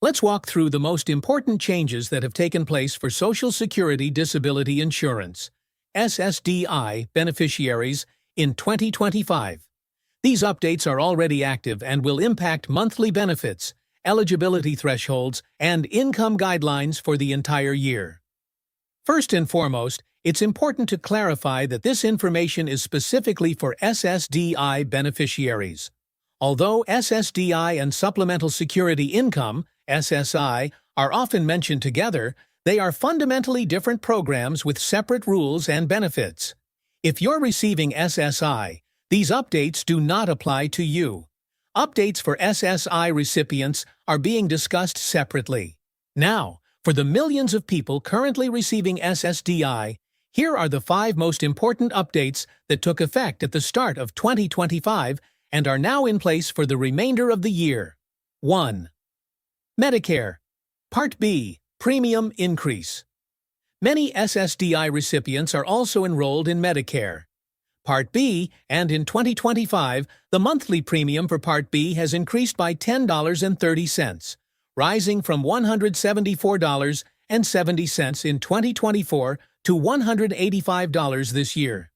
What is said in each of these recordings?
Let's walk through the most important changes that have taken place for Social Security Disability Insurance (SSDI) beneficiaries in 2025. These updates are already active and will impact monthly benefits, eligibility thresholds, and income guidelines for the entire year. First and foremost, it's important to clarify that this information is specifically for SSDI beneficiaries. Although SSDI and Supplemental Security Income (SSI) are often mentioned together, they are fundamentally different programs with separate rules and benefits. If you're receiving SSI, these updates do not apply to you. Updates for SSI recipients are being discussed separately. Now, for the millions of people currently receiving SSDI, here are the 5 most important updates that took effect at the start of 2025 and are now in place for the remainder of the year. 1. Medicare Part B Premium Increase. Many SSDI recipients are also enrolled in Medicare Part B, and in 2025, the monthly premium for Part B has increased by $10.30, rising from $174.70 in 2024 to $185 this year.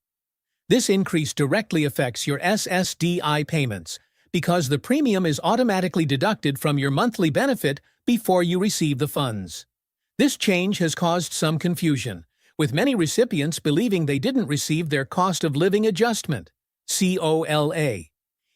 This increase directly affects your SSDI payments because the premium is automatically deducted from your monthly benefit before you receive the funds. This change has caused some confusion, with many recipients believing they didn't receive their cost of living adjustment, COLA.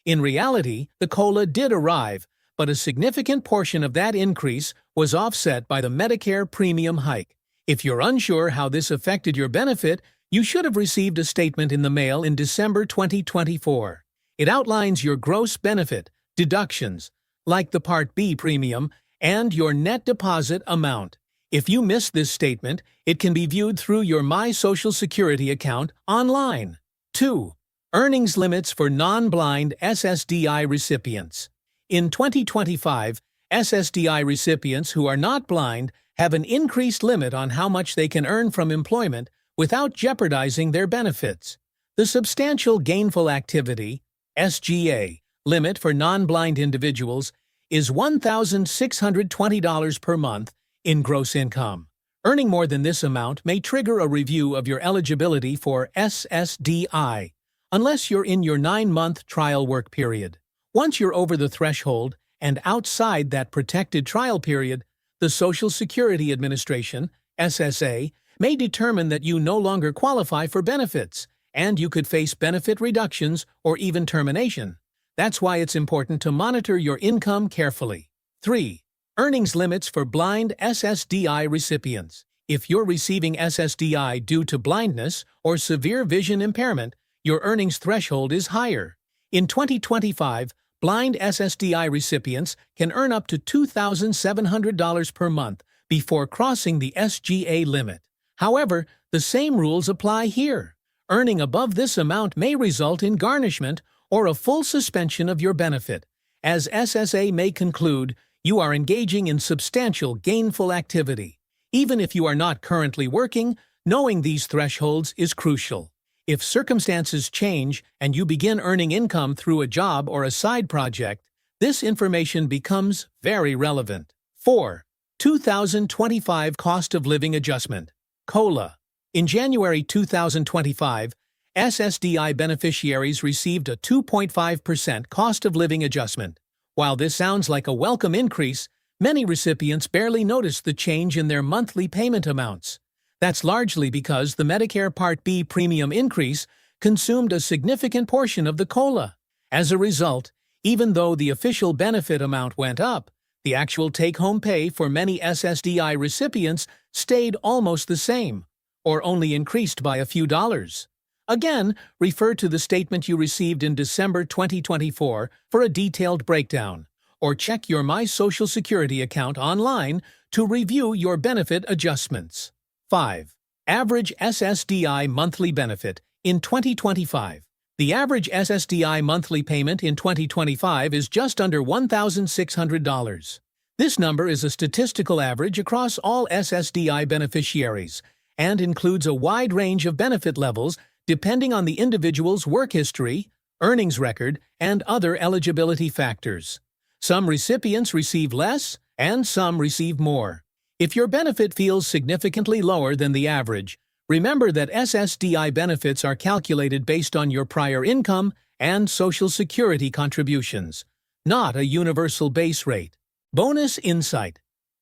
In reality, the COLA did arrive, but a significant portion of that increase was offset by the Medicare premium hike. If you're unsure how this affected your benefit, you should have received a statement in the mail in December 2024. It outlines your gross benefit, deductions, like the Part B premium, and your net deposit amount. If you missed this statement, it can be viewed through your My Social Security account online. 2. Earnings limits for non-blind SSDI recipients. In 2025, SSDI recipients who are not blind have an increased limit on how much they can earn from employment without jeopardizing their benefits. The Substantial Gainful Activity (SGA) limit for non-blind individuals is $1,620 per month in gross income. Earning more than this amount may trigger a review of your eligibility for SSDI, unless you're in your 9-month trial work period. Once you're over the threshold and outside that protected trial period, the Social Security Administration, SSA, may determine that you no longer qualify for benefits, and you could face benefit reductions or even termination. That's why it's important to monitor your income carefully. 3. Earnings limits for blind SSDI recipients. If you're receiving SSDI due to blindness or severe vision impairment, your earnings threshold is higher. In 2025, blind SSDI recipients can earn up to $2,700 per month before crossing the SGA limit. However, the same rules apply here. Earning above this amount may result in garnishment or a full suspension of your benefit, as SSA may conclude you are engaging in substantial gainful activity. Even if you are not currently working, knowing these thresholds is crucial. If circumstances change and you begin earning income through a job or a side project, this information becomes very relevant. 4. 2025 Cost of Living Adjustment (COLA). In January 2025, SSDI beneficiaries received a 2.5% cost of living adjustment. While this sounds like a welcome increase, many recipients barely noticed the change in their monthly payment amounts. That's largely because the Medicare Part B premium increase consumed a significant portion of the COLA. As a result, even though the official benefit amount went up, the actual take-home pay for many SSDI recipients stayed almost the same, or only increased by a few dollars. Again, refer to the statement you received in December 2024 for a detailed breakdown, or check your My Social Security account online to review your benefit adjustments. 5. Average SSDI monthly benefit in 2025. The average SSDI monthly payment in 2025 is just under $1,600. This number is a statistical average across all SSDI beneficiaries and includes a wide range of benefit levels depending on the individual's work history, earnings record, and other eligibility factors. Some recipients receive less, and some receive more. If your benefit feels significantly lower than the average, remember that SSDI benefits are calculated based on your prior income and Social Security contributions, not a universal base rate. Bonus insight: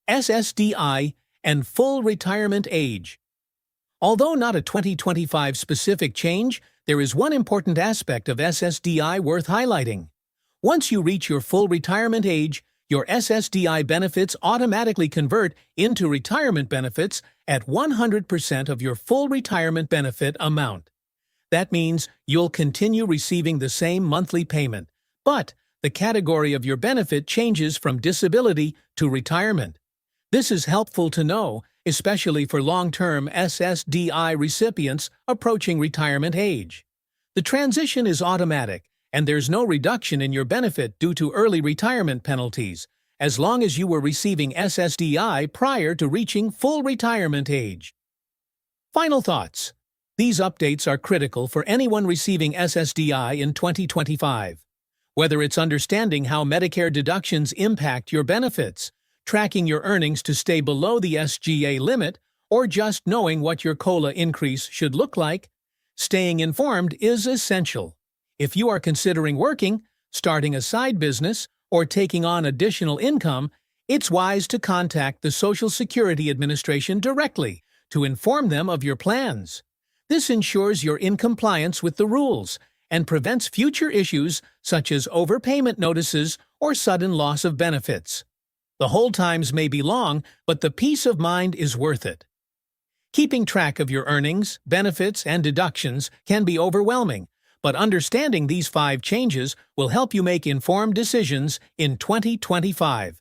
SSDI and full retirement age. Although not a 2025 specific change, there is one important aspect of SSDI worth highlighting. Once you reach your full retirement age, your SSDI benefits automatically convert into retirement benefits at 100% of your full retirement benefit amount. That means you'll continue receiving the same monthly payment, but the category of your benefit changes from disability to retirement. This is helpful to know, especially for long-term SSDI recipients approaching retirement age. The transition is automatic, and there's no reduction in your benefit due to early retirement penalties, as long as you were receiving SSDI prior to reaching full retirement age. Final thoughts: these updates are critical for anyone receiving SSDI in 2025. Whether it's understanding how Medicare deductions impact your benefits, tracking your earnings to stay below the SGA limit, or just knowing what your COLA increase should look like, staying informed is essential. If you are considering working, starting a side business, or taking on additional income, it's wise to contact the Social Security Administration directly to inform them of your plans. This ensures you're in compliance with the rules and prevents future issues such as overpayment notices or sudden loss of benefits. The hold times may be long, but the peace of mind is worth it. Keeping track of your earnings, benefits, and deductions can be overwhelming, but understanding these 5 changes will help you make informed decisions in 2025.